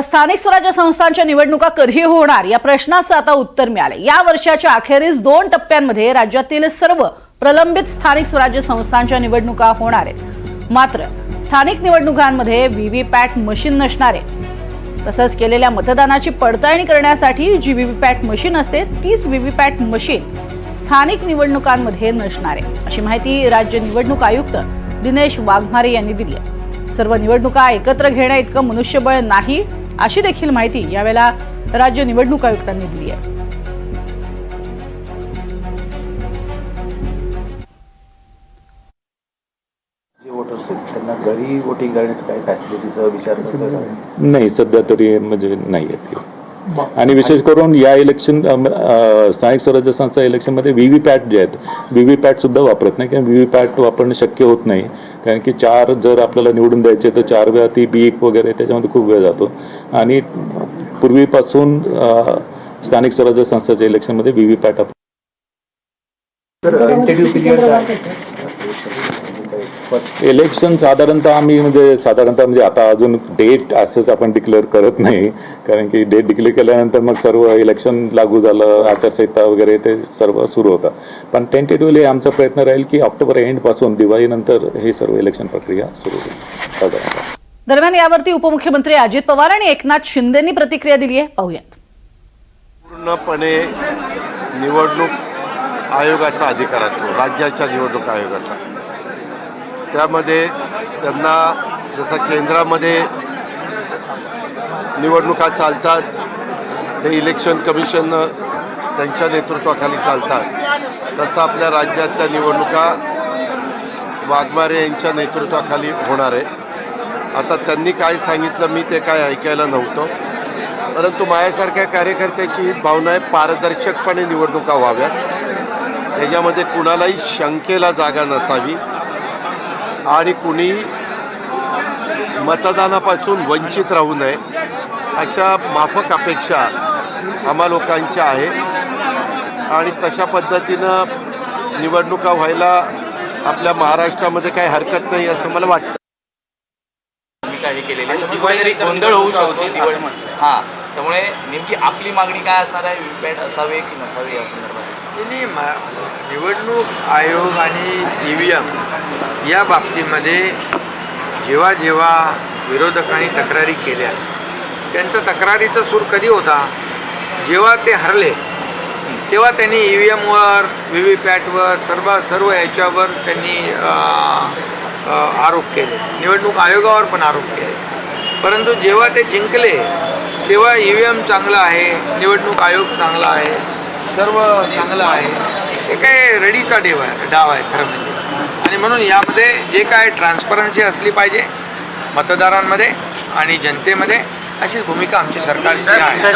स्थानिक स्वराज्य संस्थांच्या निवडणुका कधी होणार या प्रश्नाचं आता उत्तर मिळाले। या वर्षाच्या अखेरीस 2 टप्प्यांमध्ये राज्यातील सर्व प्रलंबित स्थानिक स्वराज्य संस्थांच्या निवडणुका होणार आहेत। मात्र स्थानिक निवडणुकांमध्ये व्हीव्हीपॅट मशीन नसणार आहे। तसंच केलेल्या मतदानाची पडताळणी करण्यासाठी जी व्हीव्हीपॅट मशीन असते तीच व्हीव्हीपॅट मशीन स्थानिक निवडणुकांमध्ये नसणार आहे, अशी माहिती राज्य निवडणूक आयुक्त दिनेश वाघमारे यांनी दिली आहे। सर्व निवडणुका एकत्र घेण्या इतकं मनुष्यबळ नाही, अशी देखील माहिती यावेळेला राज्य निवडणूक आयुक्तांनी दिली आहे। त्यांना घरी वोटिंग करण्याचं काही फॅसिलिटीचा विचार नाही, सध्या तरी म्हणजे नाही आहेत। आणि विशेष करून या इलेक्शन स्थानिक स्वराज्य संस्था इलेक्शनमध्ये व्हीव्हीपॅट जे आहेत व्हीव्हीपॅट सुद्धा वापरत नाही, कारण व्हीव्हीपॅट वापरणं शक्य होत नाही, कारण की 4 जर आपल्याला निवडून द्यायचे तर 4 वेळा ती बीक वगैरे त्याच्यामध्ये खूप वेळ जातो। आणि पूर्वीपासून स्थानिक स्वराज्य संस्थाच्या इलेक्शनमध्ये व्हीव्हीपॅट इलेक्शन साधारणतः म्हणजे आता अजून डेट असंच आपण डिक्लेअर करत नाही, कारण की डेट डिक्लेअर केल्यानंतर मग सर्व इलेक्शन लागू झालं, आचारसंहिता वगैरे ते सर्व सुरू होतं। पण टेंटेटिव्हली आमचा प्रयत्न राहील की ऑक्टोबर एंड पासून दिवाळीनंतर हे सर्व इलेक्शन प्रक्रिया सुरू होईल। दरम्यान यावरती उपमुख्यमंत्री अजित पवार आणि एकनाथ शिंदेंनी प्रतिक्रिया दिली आहे, पाहूयात। पूर्णपणे निवडणूक आयोगाचा अधिकार असतो, राज्याच्या निवडणूक आयोगाचा। त्यामध्ये त्यांना जसं केंद्रामध्ये निवडणुका चालतात ते इलेक्शन कमिशन त्यांच्या नेतृत्वाखाली चालतात, तसं आपल्या राज्यातल्या निवडणुका वाघमारे यांच्या नेतृत्वाखाली होणार आहे। आता त्यांनी काय सांगितलं मी ते काय ऐकायला नव्हतं, परंतु माझ्यासारख्या कार्यकर्त्याची हीच भावना आहे, पारदर्शकपणे निवडणुका व्हाव्यात, त्याच्यामध्ये कुणालाही शंकेला जागा नसावी आणि कुणी मतदानापासून वंचित राहू नये, अशा माफक अपेक्षा आम्हा लोकांच्या आहे। आणि तशा पद्धतीनं निवडणुका व्हायला आपल्या महाराष्ट्रामध्ये काही हरकत नाही असं मला वाटतं। गोंधळ होऊ शकतो हां, त्यामुळे नेमकी आपली मागणी काय असणार आहे, व्हीव्हीपॅट असावे की नसावे या संदर्भात? निवडणूक आयोग आणि EVM या बाबतीमध्ये जेव्हा जेव्हा विरोधकांनी तक्रारी केल्या, त्यांचा तक्रारीचा सूर कधी होता, जेव्हा ते हरले तेव्हा त्यांनी EVMवर व्हीव्हीपॅटवर सर्व याच्यावर त्यांनी आरोप केले, निवडणूक आयोगावर पण आरोप केले। परंतु जेव्हा ते जिंकले तेव्हा EVM चांगला आहे, निवडणूक आयोग चांगला आहे, सर्व चांगलं आहे, हे काय रडीचा डाव आहे खरं म्हणजे। आणि म्हणून यामध्ये जे काय ट्रान्सपरन्सी असली पाहिजे मतदारांमध्ये आणि जनतेमध्ये, अशीच भूमिका आमची सरकारची आहे।